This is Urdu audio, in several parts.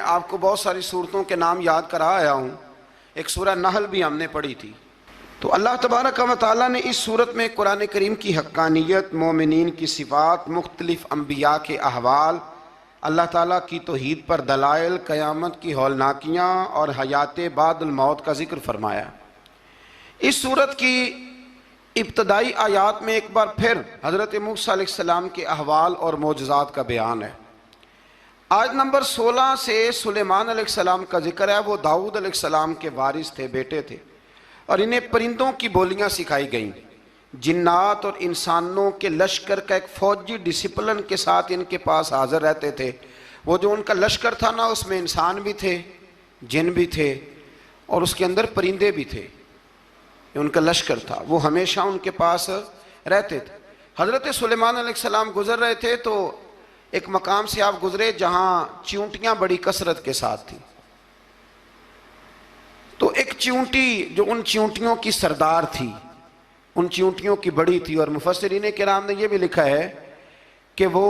آپ کو بہت ساری صورتوں کے نام یاد کرا آیا ہوں، ایک سورہ نحل بھی ہم نے پڑھی تھی۔ تو اللہ تبارک و تعالیٰ نے اس صورت میں قرآن کریم کی حقانیت، مومنین کی صفات، مختلف انبیاء کے احوال، اللہ تعالیٰ کی توحید پر دلائل، قیامت کی ہولناکیاں اور حیات بعد الموت کا ذکر فرمایا۔ اس صورت کی ابتدائی آیات میں ایک بار پھر حضرت موسیٰ علیہ السلام کے احوال اور معجزات کا بیان ہے۔ آیت نمبر 16 سے سلیمان علیہ السلام کا ذکر ہے۔ وہ داؤد علیہ السلام کے وارث تھے، بیٹے تھے، اور انہیں پرندوں کی بولیاں سکھائی گئیں۔ جنات اور انسانوں کے لشکر کا ایک فوجی ڈسپلن کے ساتھ ان کے پاس حاضر رہتے تھے۔ وہ جو ان کا لشکر تھا نا، اس میں انسان بھی تھے، جن بھی تھے، اور اس کے اندر پرندے بھی تھے۔ ان کا لشکر تھا، وہ ہمیشہ ان کے پاس رہتے تھے۔ حضرت سلیمان علیہ السلام گزر رہے تھے تو ایک مقام سے آپ گزرے جہاں چیونٹیاں بڑی کثرت کے ساتھ تھیں۔ تو ایک چیونٹی جو ان چیونٹیوں کی سردار تھی، ان چیونٹیوں کی بڑی تھی، اور مفسرین کرام نے یہ بھی لکھا ہے کہ وہ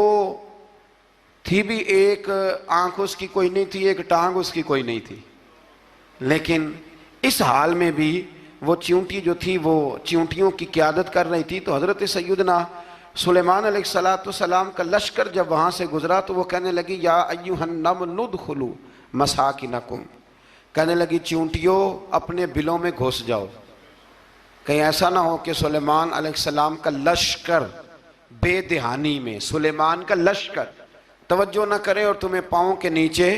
تھی بھی، ایک آنکھ اس کی کوئی نہیں تھی، ایک ٹانگ اس کی کوئی نہیں تھی، لیکن اس حال میں بھی وہ چیونٹی جو تھی وہ چیونٹیوں کی قیادت کر رہی تھی۔ تو حضرت سیدنا سلیمان علیہ السلام کا لشکر جب وہاں سے گزرا تو وہ کہنے لگی یا ایھا النمل ادخلوا مساکنکم، کہنے لگی چیونٹیوں اپنے بلوں میں گھس جاؤ، کہیں ایسا نہ ہو کہ سلیمان علیہ السلام کا لشکر بے دہانی میں، سلیمان کا لشکر توجہ نہ کرے اور تمہیں پاؤں کے نیچے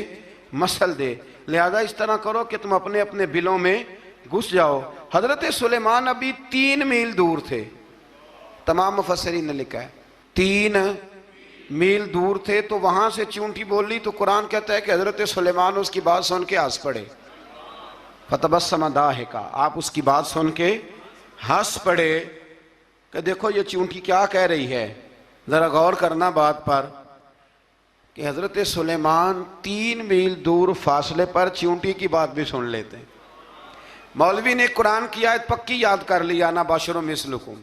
مسل دے، لہذا اس طرح کرو کہ تم اپنے اپنے بلوں میں گھس جاؤ۔ حضرت سلیمان ابھی 3 میل دور تھے، تمام مفسرین نے لکھا ہے 3 میل دور تھے، تو وہاں سے چیونٹی بول لی تو قرآن کہتا ہے کہ حضرت سلیمان اس کی بات سن کے ہنس پڑے، فتبسم ضاحکا، آپ اس کی بات سن کے ہنس پڑے کہ دیکھو یہ چیونٹی کیا کہہ رہی ہے، ذرا غور کرنا بات پر کہ حضرت سلیمان 3 میل دور فاصلے پر چیونٹی کی بات بھی سن لیتے ہیں۔ مولوی نے قرآن کی آیت پکی یاد کر لی، انا بشر مثلکم،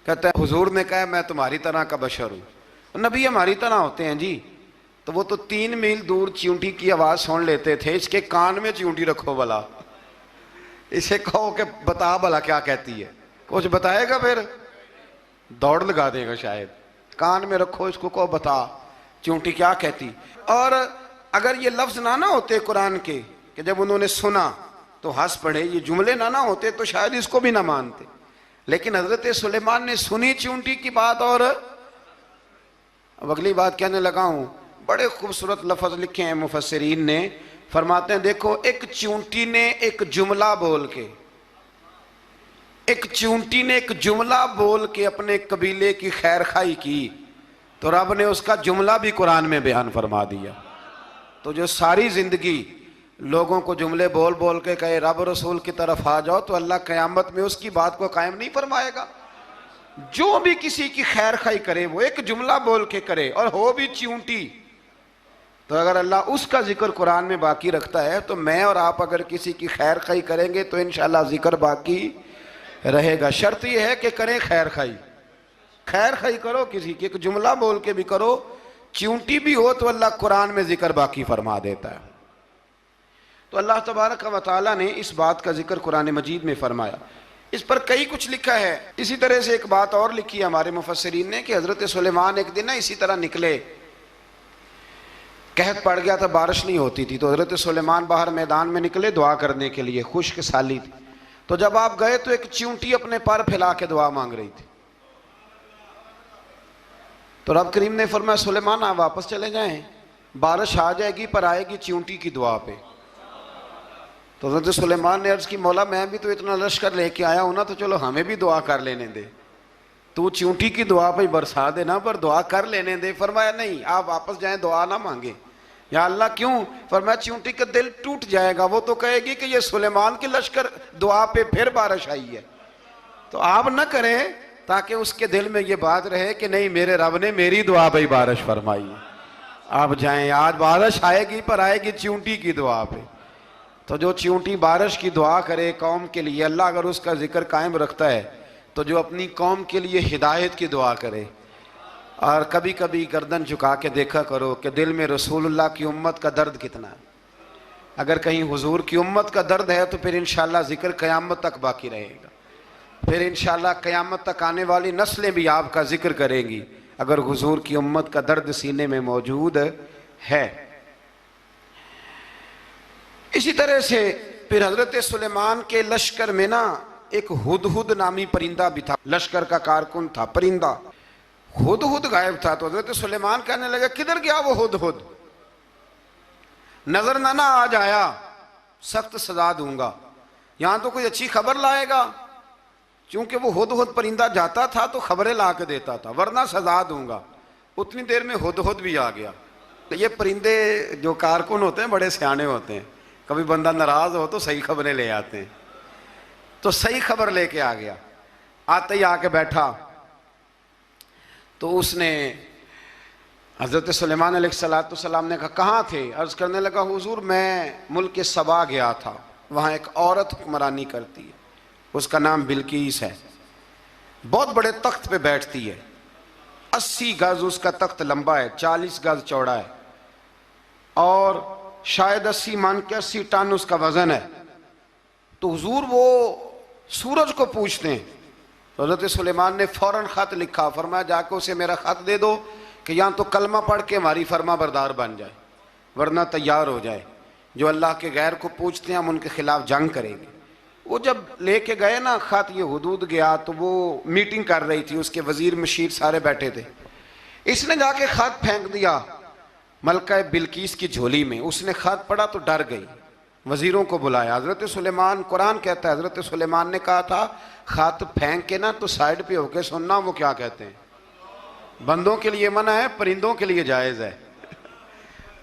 کہتا ہے حضور نے کہا میں تمہاری طرح کا بشر ہوں، نبی ہماری طرح ہوتے ہیں جی، تو وہ تو 3 میل دور چیونٹی کی آواز سن لیتے تھے، اس کے کان میں چیونٹی رکھو بلا، اسے کہو کہ بتا بلا کیا کہتی ہے، کچھ بتائے گا پھر دوڑ لگا دے گا شاید، کان میں رکھو اس کو، کہو بتا چیونٹی کیا کہتی۔ اور اگر یہ لفظ نہ ہوتے قرآن کے کہ جب انہوں نے سنا تو ہنس پڑے، یہ جملے نہ ہوتے تو شاید اس کو بھی نہ مانتے، لیکن حضرت سلیمان نے سنی چیونٹی کی بات، اور اب اگلی بات کہنے لگا ہوں، بڑے خوبصورت لفظ لکھے ہیں مفسرین نے، فرماتے ہیں دیکھو ایک چیونٹی نے ایک جملہ بول کے، ایک چیونٹی نے ایک جملہ بول کے اپنے قبیلے کی خیر خواہی کی، تو رب نے اس کا جملہ بھی قرآن میں بیان فرما دیا۔ تو جو ساری زندگی لوگوں کو جملے بول بول کے کہے رب رسول کی طرف آ جاؤ، تو اللہ قیامت میں اس کی بات کو قائم نہیں فرمائے گا۔ جو بھی کسی کی خیر خواہی کرے وہ ایک جملہ بول کے کرے، اور ہو بھی چیونٹی، تو اگر اللہ اس کا ذکر قرآن میں باقی رکھتا ہے تو میں اور آپ اگر کسی کی خیر خواہی کریں گے تو انشاءاللہ ذکر باقی رہے گا۔ شرط یہ ہے کہ کریں خیر خواہی، خیر خواہی کرو کسی کی، ایک جملہ بول کے بھی کرو، چیونٹی بھی ہو تو اللہ قرآن میں ذکر باقی فرما دیتا ہے۔ تو اللہ تبارک و تعالیٰ نے اس بات کا ذکر قرآن مجید میں فرمایا، اس پر کئی کچھ لکھا ہے۔ اسی طرح سے ایک بات اور لکھی ہے ہمارے مفسرین نے کہ حضرت سلیمان ایک دن اسی طرح نکلے، قحط پڑ گیا تھا، بارش نہیں ہوتی تھی، تو حضرت سلیمان باہر میدان میں نکلے دعا کرنے کے لیے، خشک سالی تھی، تو جب آپ گئے تو ایک چیونٹی اپنے پر پھیلا کے دعا مانگ رہی تھی، تو رب کریم نے فرمایا سلیمان آپ واپس چلے جائیں، بارش آ جائے گی پر آئے گی چیونٹی کی دعا پہ۔ تو حضرت سلیمان نے عرض کی مولا میں بھی تو اتنا لشکر لے کے آیا ہوں نا، تو چلو ہمیں بھی دعا کر لینے دے، تو چیونٹی کی دعا پہ برسا دینا پر دعا کر لینے دے۔ فرمایا نہیں آپ واپس جائیں، دعا نہ مانگیں۔ یا اللہ کیوں؟ فرمایا چیونٹی کا دل ٹوٹ جائے گا، وہ تو کہے گی کہ یہ سلیمان کی لشکر دعا پہ پھر بارش آئی ہے، تو آپ نہ کریں تاکہ اس کے دل میں یہ بات رہے کہ نہیں میرے رب نے میری دعا پہ بارش فرمائی ہے۔ آپ جائیں، آج بارش آئے گی پر آئے گی چیونٹی کی دعا پہ۔ تو جو چیونٹی بارش کی دعا کرے قوم کے لیے، اللہ اگر اس کا ذکر قائم رکھتا ہے، تو جو اپنی قوم کے لیے ہدایت کی دعا کرے، اور کبھی کبھی گردن جھکا کے دیکھا کرو کہ دل میں رسول اللہ کی امت کا درد کتنا ہے. اگر کہیں حضور کی امت کا درد ہے تو پھر انشاءاللہ ذکر قیامت تک باقی رہے گا. پھر انشاءاللہ قیامت تک آنے والی نسلیں بھی آپ کا ذکر کریں گی اگر حضور کی امت کا درد سینے میں موجود ہے. اسی طرح سے پھر حضرت سلیمان کے لشکر میں نا ایک ہدہد نامی پرندہ بھی تھا. لشکر کا کارکن تھا پرندہ. ہدہد غائب تھا تو حضرت سلیمان کہنے لگا کدھر گیا وہ ہدہد؟ نظر نہ آ جایا سخت سزا دوں گا. یہاں تو کوئی اچھی خبر لائے گا، چونکہ وہ ہدہد پرندہ جاتا تھا تو خبریں لا کے دیتا تھا، ورنہ سزا دوں گا. اتنی دیر میں ہدہد بھی آ گیا. تو یہ پرندے جو کارکن ہوتے ہیں بڑے سیانے ہوتے ہیں. کبھی بندہ ناراض ہو تو صحیح خبریں لے آتے ہیں. تو صحیح خبر لے کے آ گیا. آتے ہی آ کے بیٹھا تو اس نے حضرت سلیمان علیہ السلام نے کہا کہاں تھے؟ عرض کرنے لگا حضور میں ملک سبا گیا تھا، وہاں ایک عورت حکمرانی کرتی ہے، اس کا نام بلقیس ہے. بہت بڑے تخت پہ بیٹھتی ہے. 80 گز اس کا تخت لمبا ہے، 40 گز چوڑا ہے، اور شاید 80 من کے 80 ٹن اس کا وزن ہے. تو حضور وہ سورج کو پوچھتے ہیں. حضرت سلیمان نے فوراً خط لکھا، فرمایا جا کے اسے میرا خط دے دو کہ یہاں تو کلمہ پڑھ کے ہماری فرما بردار بن جائے، ورنہ تیار ہو جائے. جو اللہ کے غیر کو پوچھتے ہیں ہم ان کے خلاف جنگ کریں گے. وہ جب لے کے گئے نا خط، یہ حدود گیا تو وہ میٹنگ کر رہی تھی، اس کے وزیر مشیر سارے بیٹھے تھے. اس نے جا کے خط پھینک دیا ملکہ بلقیس کی جھولی میں. اس نے خط پڑھا تو ڈر گئی. وزیروں کو بلایا. حضرت سلیمان، قرآن کہتا ہے حضرت سلیمان نے کہا تھا خط پھینک کے نا تو سائیڈ پہ ہو کے سننا وہ کیا کہتے ہیں. بندوں کے لیے منع ہے، پرندوں کے لیے جائز ہے.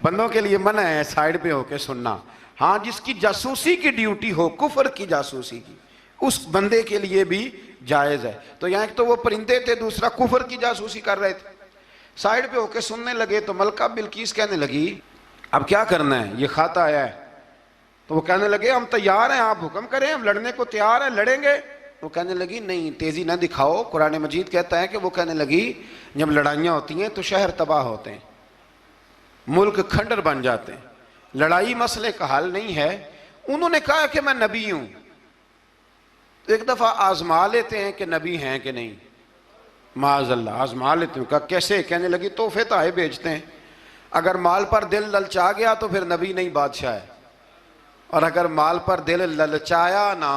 بندوں کے لیے منع ہے سائیڈ پہ ہو کے سننا. ہاں جس کی جاسوسی کی ڈیوٹی ہو، کفر کی جاسوسی کی، اس بندے کے لیے بھی جائز ہے. تو یہاں ایک تو وہ پرندے تھے، دوسرا کفر کی جاسوسی کر رہے تھے. سائیڈ پہ ہو کے سننے لگے تو ملکہ بلقیس کہنے لگی اب کیا کرنا ہے، یہ خط آیا ہے. تو وہ کہنے لگے ہم تیار ہیں، آپ حکم کریں، ہم لڑنے کو تیار ہیں، لڑیں گے. وہ کہنے لگی نہیں تیزی نہ دکھاؤ. قرآن مجید کہتا ہے کہ وہ کہنے لگی جب لڑائیاں ہوتی ہیں تو شہر تباہ ہوتے ہیں، ملک کھنڈر بن جاتے ہیں. لڑائی مسئلے کا حل نہیں ہے. انہوں نے کہا کہ میں نبی ہوں. ایک دفعہ آزما لیتے ہیں کہ نبی ہیں کہ نہیں. معاذ اللہ آزما لیتے ہیں. کہا کیسے؟ کہنے لگی تحفے تحائف بھیجتے ہیں. اگر مال پر دل للچا گیا تو پھر نبی نہیں بادشاہ ہے، اور اگر مال پر دل للچایا نہ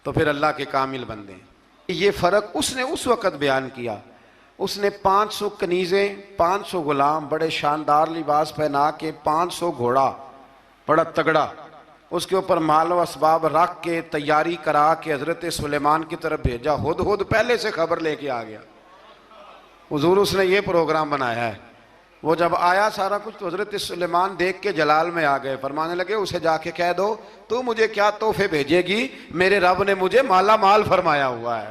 تو پھر اللہ کے کامل بندے. یہ فرق اس نے اس وقت بیان کیا. اس نے 500 کنیزیں، 500 غلام، بڑے شاندار لباس پہنا کے، 500 گھوڑا بڑا تگڑا، اس کے اوپر مال و اسباب رکھ کے تیاری کرا کے حضرت سلیمان کی طرف بھیجا. ہدہد پہلے سے خبر لے کے آ گیا. حضور اس نے یہ پروگرام بنایا ہے. وہ جب آیا سارا کچھ تو حضرت سلیمان دیکھ کے جلال میں آ گئے. فرمانے لگے اسے جا کے کہہ دو تو مجھے کیا تحفے بھیجے گی، میرے رب نے مجھے مالا مال فرمایا ہوا ہے،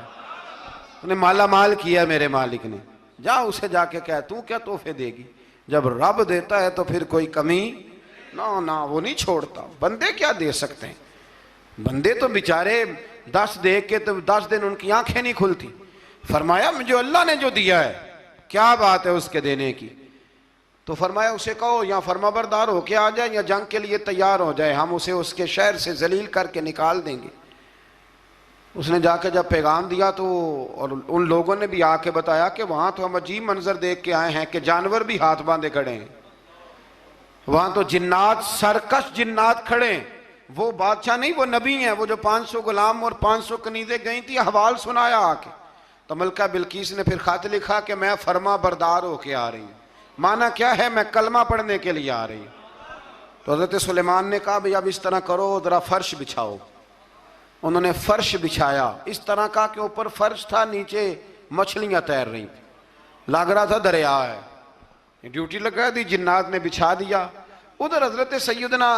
انہیں مالا مال کیا میرے مالک نے. جا اسے جا کے کہہ تو کیا تحفے دے گی. جب رب دیتا ہے تو پھر کوئی کمی نہ وہ نہیں چھوڑتا. بندے کیا دے سکتے ہیں؟ بندے تو بیچارے 10 دے کے تو 10 دن ان کی آنکھیں نہیں کھلتی. فرمایا جو اللہ نے جو دیا ہے کیا بات ہے اس کے دینے کی. تو فرمایا اسے کہو یا فرما بردار ہو کے آ جائے یا جنگ کے لیے تیار ہو جائے، ہم اسے اس کے شہر سے ذلیل کر کے نکال دیں گے. اس نے جا کے جب پیغام دیا تو اور ان لوگوں نے بھی آ کے بتایا کہ وہاں تو ہم عجیب منظر دیکھ کے آئے ہیں کہ جانور بھی ہاتھ باندھے کھڑے ہیں، وہاں تو جنات، سرکش جنات کھڑے ہیں. وہ بادشاہ نہیں، وہ نبی ہیں. وہ جو 500 غلام اور 500 کنیزیں گئی تھی، حوال سنایا آ کے. تو ملکہ بلقیس نے پھر خط لکھا کہ میں فرما بردار ہو کے آ رہی ہوں. معنی کیا ہے؟ میں کلمہ پڑھنے کے لیے آ رہی ہوں. تو حضرت سلیمان نے کہا بھئی اب اس طرح کرو، ذرا فرش بچھاؤ. انہوں نے فرش بچھایا اس طرح کا کہ اوپر فرش تھا، نیچے مچھلیاں تیر رہی تھیں، لگ رہا تھا دریا ہے. ڈیوٹی لگا دی، جنات نے بچھا دیا. ادھر حضرت سیدنا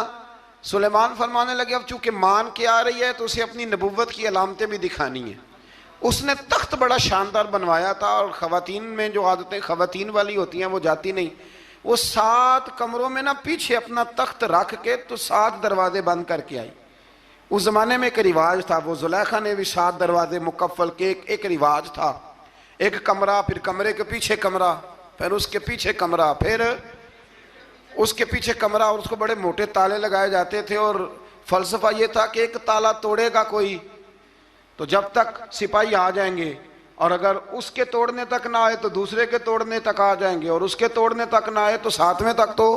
سلیمان فرمانے لگے اب چونکہ مان کے آ رہی ہے تو اسے اپنی نبوت کی علامتیں بھی دکھانی ہیں. اس نے تخت بڑا شاندار بنوایا تھا، اور خواتین میں جو عادتیں خواتین والی ہوتی ہیں وہ جاتی نہیں. وہ 7 کمروں میں نا پیچھے اپنا تخت رکھ کے تو 7 دروازے بند کر کے آئی. اس زمانے میں ایک رواج تھا، وہ زلیخا نے بھی 7 دروازے مکفل کے ایک رواج تھا. ایک کمرہ، پھر کمرے کے پیچھے کمرہ، پھر اس کے پیچھے کمرہ، پھر اس کے پیچھے کمرہ، اور اس کو بڑے موٹے تالے لگائے جاتے تھے، اور فلسفہ یہ تھا کہ ایک تالا توڑے گا کوئی تو جب تک سپاہی آ جائیں گے، اور اگر اس کے توڑنے تک نہ آئے تو دوسرے کے توڑنے تک آ جائیں گے، اور اس کے توڑنے تک نہ آئے تو ساتویں تک تو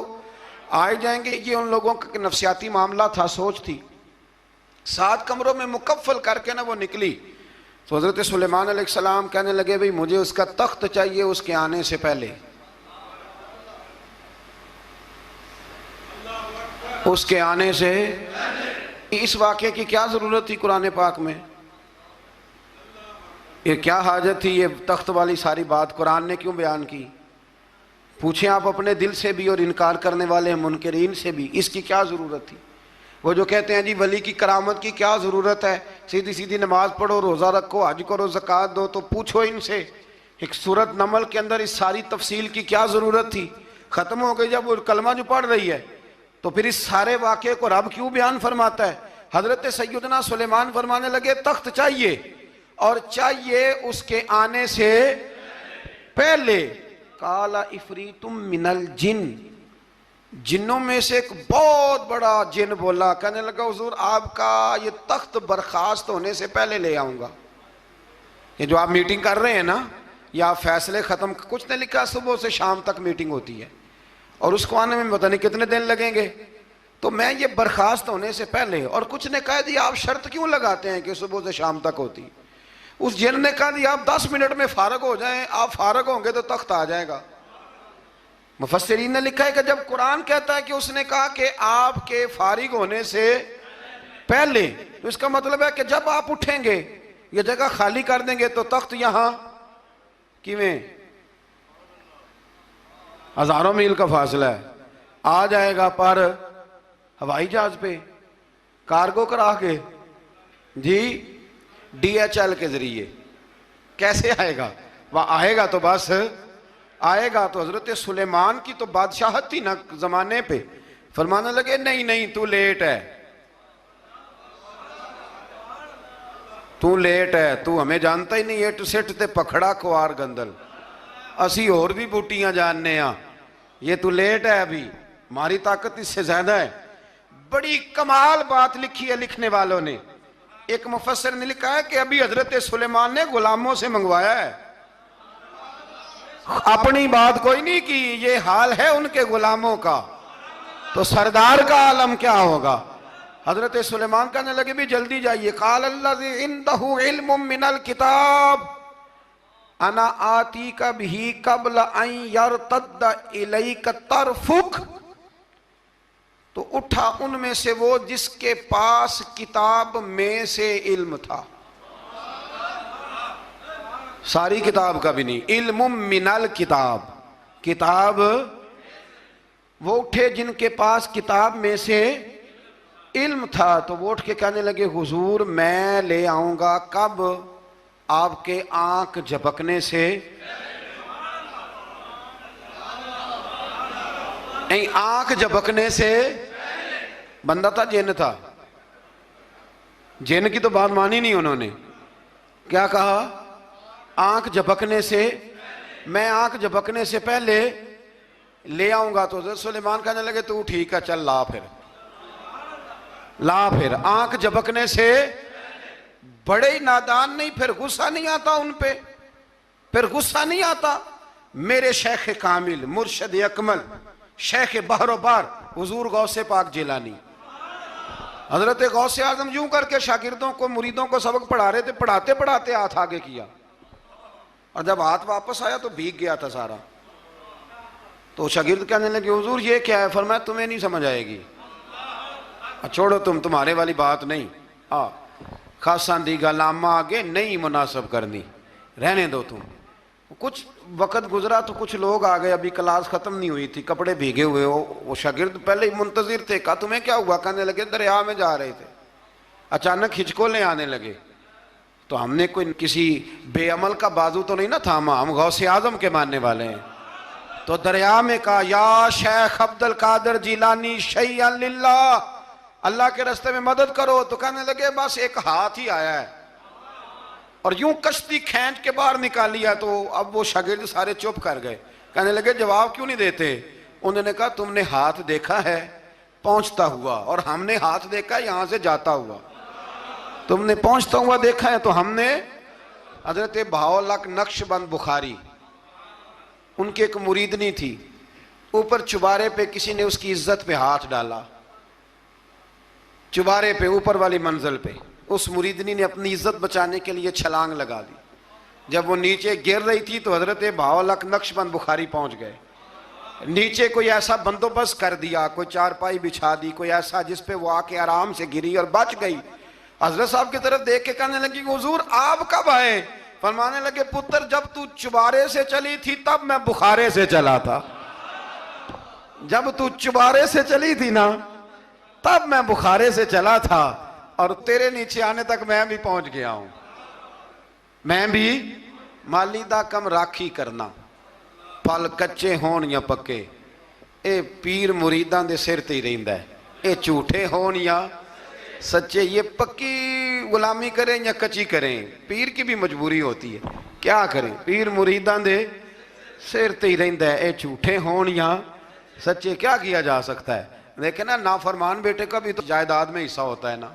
آئے جائیں گے۔ یہ ان لوگوں کا نفسیاتی معاملہ تھا، سوچ تھی۔ 7 کمروں میں مکفل کر کے وہ نکلی تو حضرت سلیمان علیہ السلام کہنے لگے بھئی مجھے اس کا تخت چاہیے اس کے آنے سے پہلے، اس کے آنے سے۔ اس واقعے کی کیا ضرورت تھی قرآن پاک میں؟ یہ کیا حاجت تھی یہ تخت والی ساری بات قرآن نے کیوں بیان کی؟ پوچھیں آپ اپنے دل سے بھی اور انکار کرنے والے منکرین سے بھی، اس کی کیا ضرورت تھی؟ وہ جو کہتے ہیں جی ولی کی کرامت کی کیا ضرورت ہے، سیدھی سیدھی نماز پڑھو، روزہ رکھو، حج کرو، زکوٰۃ دو، تو پوچھو ان سے ایک سورت نمل کے اندر اس ساری تفصیل کی کیا ضرورت تھی؟ ختم ہو گئی جب وہ کلمہ جو پڑھ رہی ہے، تو پھر اس سارے واقعے کو رب کیوں بیان فرماتا ہے؟ حضرت سیدنا سلیمان فرمانے لگے تخت چاہیے، اور چاہیے اس کے آنے سے پہلے۔ قال عفریت من الجن، جنوں میں سے ایک بہت بڑا جن بولا، کہنے لگا حضور آپ کا یہ تخت برخاست ہونے سے پہلے لے آؤں گا۔ یہ جو آپ میٹنگ کر رہے ہیں نا، یا آپ فیصلے ختم، کچھ نے لکھا صبح سے شام تک میٹنگ ہوتی ہے اور اس کو آنے میں پتہ نہیں کتنے دن لگیں گے، تو میں یہ برخاست ہونے سے پہلے، اور کچھ نے کہا دی آپ شرط کیوں لگاتے ہیں کہ صبح سے شام تک ہوتی؟ اس جن نے کہا دی آپ 10 منٹ میں فارغ ہو جائیں، آپ فارغ ہوں گے تو تخت آ جائے گا۔ مفسرین نے لکھا ہے کہ جب قرآن کہتا ہے کہ اس نے کہا کہ آپ کے فارغ ہونے سے پہلے، تو اس کا مطلب ہے کہ جب آپ اٹھیں گے، یہ جگہ خالی کر دیں گے تو تخت یہاں کیویں؟ ہزاروں میل کا فاصلہ ہے، آ جائے گا، پر ہوائی جہاز پہ کارگو کرا کے، جی DHL کے ذریعے کیسے آئے گا؟ وہ آئے گا تو بس آئے گا۔ تو حضرت سلیمان کی تو بادشاہت تھی نا زمانے پہ، فرمانے لگے نہیں نہیں تو لیٹ ہے، تو لیٹ ہے، تو ہمیں جانتا ہی نہیں، ایٹ سٹ تے پکھڑا کوار گندل، اسی اور بھی بوٹیاں جاننے ہاں، یہ تو لیٹ ہے، ابھی ہماری طاقت اس سے زیادہ ہے۔ بڑی کمال بات لکھی ہے لکھنے والوں نے۔ ایک مفسر نے لکھا ہے کہ ابھی حضرت سلیمان نے غلاموں سے منگوایا ہے، اپنی بات کوئی نہیں کی، یہ حال ہے ان کے غلاموں کا، تو سردار کا عالم کیا ہوگا؟ حضرت سلیمان کہنے لگے بھی جلدی جائیے۔ قال الذی عنده علم من الکتاب انا آتیک بہ قبل ان یرتد الیک طرفک، تو اٹھا ان میں سے وہ جس کے پاس کتاب میں سے علم تھا، ساری کتاب کا بھی نہیں، علم من الکتاب، کتاب، وہ اٹھے جن کے پاس کتاب میں سے علم تھا، تو وہ اٹھ کے کہنے لگے حضور میں لے آؤں گا، کب؟ آپ کے آنکھ جھپکنے سے، نہیں آنکھ جھپکنے سے، بندہ تھا جن تھا؟ جن کی تو بات مانی نہیں انہوں نے، کیا کہا؟ آنکھ جھپکنے سے، میں آنکھ جھپکنے سے پہلے لے آؤں گا۔ تو حضرت سلیمان کہنے لگے تو ٹھیک ہے چل لا پھر، لا پھر۔ آنکھ جھپکنے سے بڑے ہی نادان نہیں، پھر غصہ نہیں آتا ان پہ، پھر غصہ نہیں آتا۔ میرے شیخ کامل، مرشد اکمل، شیخ بحر و بار، حضور غوث پاک جیلانی، حضرت غوث اعظم یوں کر کے شاگردوں کو، مریدوں کو سبق پڑھا رہے تھے، پڑھاتے پڑھاتے ہاتھ آگے کیا، اور جب ہاتھ واپس آیا تو بھیگ گیا تھا سارا۔ تو شاگرد کہنے لگے حضور یہ کیا ہے؟ فرمایا تمہیں نہیں سمجھ آئے گی، چھوڑو تمہارے والی بات نہیں، خاصاں دی گل آمہ آگے نہیں مناسب کرنی، رہنے دو تم۔ کچھ وقت گزرا تو کچھ لوگ آ گئے، ابھی کلاس ختم نہیں ہوئی تھی، کپڑے بھیگے ہوئے ہو، وہ شاگرد پہلے ہی منتظر تھے، کہا تمہیں کیا ہوا؟ کہنے لگے دریا میں جا رہے تھے، اچانک ہچکولیں آنے لگے، تو ہم نے کوئی کسی بے عمل کا بازو تو نہیں نہ تھاما، ہم غوث اعظم کے ماننے والے ہیں، تو دریا میں کہا یا شیخ عبد القادر جیلانی شیئا للہ، اللہ کے راستے میں مدد کرو۔ تو کہنے لگے بس ایک ہاتھ ہی آیا ہے، اور یوں کشتی کھینچ کے باہر نکالیا تو اب وہ شاگرد سارے چپ کر گئے، کہنے لگے جواب کیوں نہیں دیتے؟ انہوں نے کہا تم نے ہاتھ دیکھا ہے پہنچتا ہوا اور ہم نے ہاتھ دیکھا یہاں سے جاتا ہوا، تم نے پہنچتا ہوا دیکھا ہے تو ہم نے۔ حضرت بہاؤالحق نقشبند بخاری، ان کی ایک مریدنی تھی، اوپر چبارے پہ کسی نے اس کی عزت پہ ہاتھ ڈالا، چبارے پہ اوپر والی منزل پہ، اس مریدنی نے اپنی عزت بچانے کے لیے چھلانگ لگا دی، جب وہ نیچے گر رہی تھی تو حضرت بہاؤالحق نقشبند بخاری پہنچ گئے، نیچے کوئی ایسا بندوبست کر دیا، کوئی چارپائی بچھا دی، کوئی ایسا جس پہ وہ آ کے آرام سے گری اور بچ گئی۔ حضرت صاحب کی طرف دیکھ کے کہنے لگی حضور آپ کب آئے؟ فرمانے لگے پتر جب تو چبارے سے چلی تھی تب میں بخارے سے چلا تھا، جب تو چبارے سے چلی تھی نا تب میں بخارے سے چلا تھا، اور تیرے نیچے آنے تک میں بھی پہنچ گیا ہوں۔ میں بھی مالی دا کم راکھی کرنا، پھل کچے ہون یا پکے، اے پیر مریدان دے سر تے ہی رہندا ہے، اے جھوٹے ہون یا سچے، یہ پکی غلامی کریں یا کچی کریں، پیر کی بھی مجبوری ہوتی ہے، کیا کریں، پیر مریدان دے سر تے ہی رہندا ہے، اے جھوٹے ہون یا سچے، کیا کیا جا سکتا ہے؟ لیکن نا نافرمان بیٹے کا بھی تو جائیداد میں حصہ ہوتا ہے نا،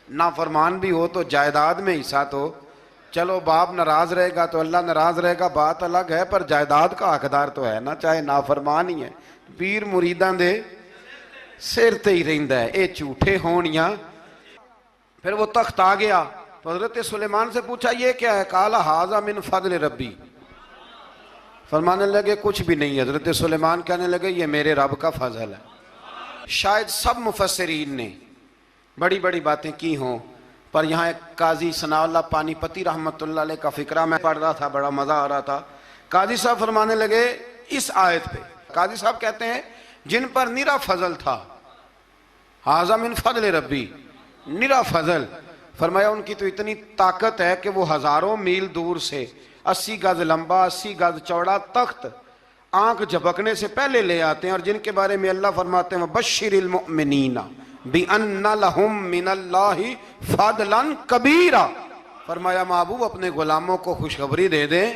نافرمان بھی ہو تو جائیداد میں حصہ، تو چلو باپ ناراض رہے گا تو اللہ ناراض رہے گا بات الگ ہے، پر جائیداد کا حقدار تو ہے نا، چاہے نافرمان ہی ہے۔ پیر مریداں دے سر تے ہی رہندا ہے، اے جھوٹے ہون یا۔ پھر وہ تخت آ گیا تو حضرت سلیمان سے پوچھا یہ کیا ہے؟ قال ھذا من فضل ربی، فرمانے لگے کچھ بھی نہیں۔ حضرت سلیمان کہنے لگے یہ میرے رب کا فضل ہے۔ شاید سب مفسرین نے بڑی بڑی باتیں کی ہوں، پر یہاں ایک قاضی ثناء اللہ پانی پتی رحمت اللہ علیہ کا فقرہ میں پڑھ رہا تھا، بڑا مزہ آ رہا تھا۔ قاضی صاحب فرمانے لگے اس آیت پہ، قاضی صاحب کہتے ہیں جن پر نرا فضل تھا، ھذا من فضل ربی، نرا فضل، فرمایا ان کی تو اتنی طاقت ہے کہ وہ ہزاروں میل دور سے 80 گز لمبا 80 گز چوڑا تخت آنکھ جھپکنے سے پہلے لے آتے ہیں، اور جن کے بارے میں اللہ فرماتے ہیں وَبَشِّرِ الْمُؤْمِنِينَ بِأَنَّ لَهُم مِّنَ اللَّهِ فَضْلًا كَبِيرًا، فرمایا محبوب اپنے غلاموں کو خوشخبری دے دیں،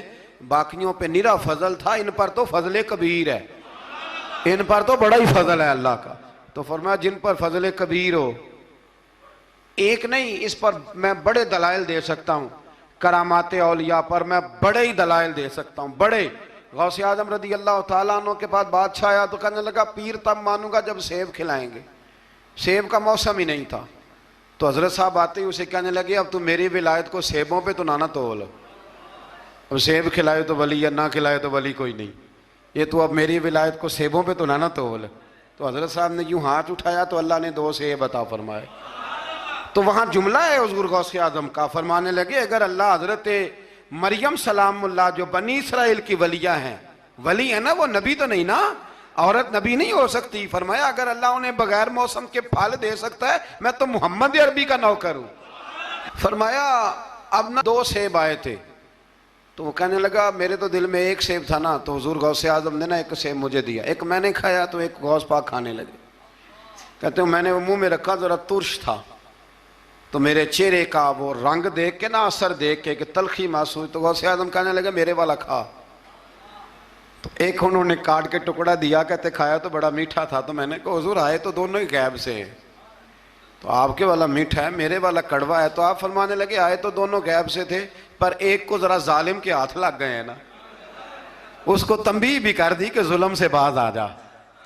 باقیوں پہ نرا فضل تھا، ان پر تو فضل کبیر ہے، ان پر تو بڑا ہی فضل ہے اللہ کا۔ تو فرمایا جن پر فضل کبیر ہو، ایک نہیں، اس پر میں بڑے دلائل دے سکتا ہوں، کرامات اولیاء پر میں بڑے ہی دلائل دے سکتا ہوں، بڑے۔ غوث اعظم رضی اللہ تعالیٰ عنہ کے پاس بادشاہ آیا تو کہنے لگا پیر تب مانوں گا جب سیب کھلائیں گے، سیب کا موسم ہی نہیں تھا، تو حضرت صاحب آتے ہی اسے کہنے لگے اب تو میری ولایت کو سیبوں پہ تو نہ تول، اب سیب کھلائے تو ولی یا نہ کھلائے تو ولی کوئی نہیں، یہ تو اب میری ولایت کو سیبوں پہ تو نہ تول۔ تو حضرت صاحب نے یوں ہاتھ اٹھایا تو اللہ نے 2 سیب عطا فرمائے۔ تو وہاں جملہ ہے حضور غوث اعظم کا، فرمانے لگے اگر اللہ حضرت مریم سلام اللہ جو بنی اسرائیل کی ولیہ ہیں، ولی ہے نا، وہ نبی تو نہیں نا، عورت نبی نہیں ہو سکتی، فرمایا اگر اللہ انہیں بغیر موسم کے پھل دے سکتا ہے میں تو محمد عربی کا نوکر ہوں۔ فرمایا اب نہ 2 سیب آئے تھے، تو وہ کہنے لگا میرے تو دل میں 1 سیب تھا نا، تو حضور غوث اعظم نے نا 1 سیب مجھے دیا، 1 میں نے کھایا تو 1 غوث پاک کھانے لگے، کہتے ہیں میں نے وہ منہ میں رکھا ذرا ترش تھا، تو میرے چہرے کا وہ رنگ دیکھ کے نا، اثر دیکھ کے کہ تلخی محسوس، تو غوث اعظم کہنے لگے میرے والا کھا، تو 1 انہوں نے کاٹ کے ٹکڑا دیا، کہتے کھایا تو بڑا میٹھا تھا، تو میں نے کہا حضور آئے تو دونوں ہی غیب سے ہیں، تو آپ کے والا میٹھا ہے میرے والا کڑوا ہے، تو آپ فرمانے لگے آئے تو دونوں غیب سے تھے، پر ایک کو ذرا ظالم کے ہاتھ لگ گئے ہیں نا، اس کو تنبیہ بھی کر دی کہ ظلم سے باز آ جا،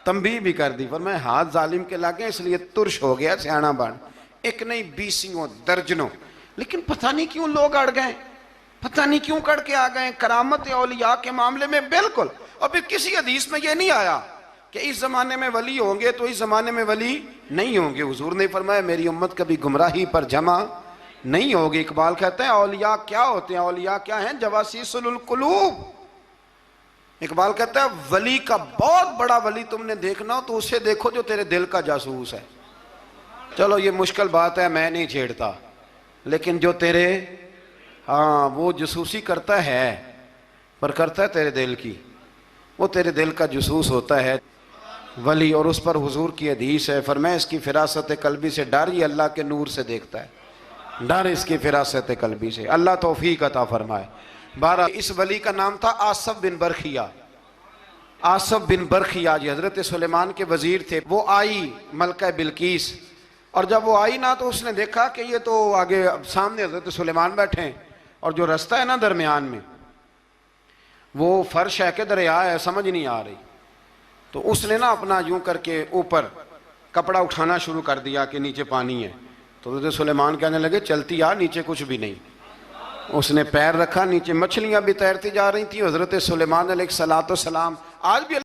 تنبیہ بھی کر دی، فرمایا ہاتھ ظالم کے لگے اس لیے ترش ہو گیا سیانا بن، 1 نہیں 20 درجنوں، لیکن پتہ نہیں کیوں لوگ اڑ گئے، پتہ نہیں کیوں کڑ کے آ گئے کرامت اولیاء کے معاملے میں بالکل۔ اور پھر کسی حدیث میں یہ نہیں آیا کہ اس زمانے میں ولی ہوں گے تو اس زمانے میں ولی نہیں ہوں گے، حضور نے فرمایا میری امت کبھی گمراہی پر جمع نہیں ہوگی۔ اقبال کہتے ہیں اولیاء کیا ہوتے ہیں؟ اولیاء کیا ہیں؟ جواسیس القلوب۔ اقبال کہتا ہے ولی کا بہت بڑا ولی تم نے دیکھنا ہو تو اسے دیکھو جو تیرے دل کا جاسوس ہے۔ چلو یہ مشکل بات ہے، میں نہیں چھیڑتا، لیکن جو تیرے وہ جاسوسی کرتا ہے، پر کرتا ہے تیرے دل کی، وہ تیرے دل کا جاسوس ہوتا ہے ولی، اور اس پر حضور کی حدیث ہے، فرمایا اس کی فراست قلبی سے ڈر، یہ اللہ کے نور سے دیکھتا ہے۔ ڈر اس کی فراست قلبی سے، اللہ توفیق عطا فرمائے۔ بارہ اس ولی کا نام تھا آصف بن برخیہ۔ آصف بن برخیہ جی حضرت سلیمان کے وزیر تھے۔ وہ آئی ملکہ بلقیس، اور جب وہ آئی نا تو اس نے دیکھا کہ یہ تو آگے سامنے حضرت سلیمان بیٹھے ہیں، اور جو رستہ ہے نا درمیان میں وہ فرش ہے کہ دریا ہے سمجھ نہیں آ رہی، تو اس نے نا اپنا یوں کر کے اوپر کپڑا اٹھانا شروع کر دیا کہ نیچے پانی ہے۔ تو حضرت سلیمان کہنے لگے چلتی آ، نیچے کچھ بھی نہیں۔ اس نے پیر رکھا، نیچے مچھلیاں بھی تیرتی جا رہی تھیں۔ حضرت سلیمان علیہ السلام آج بھی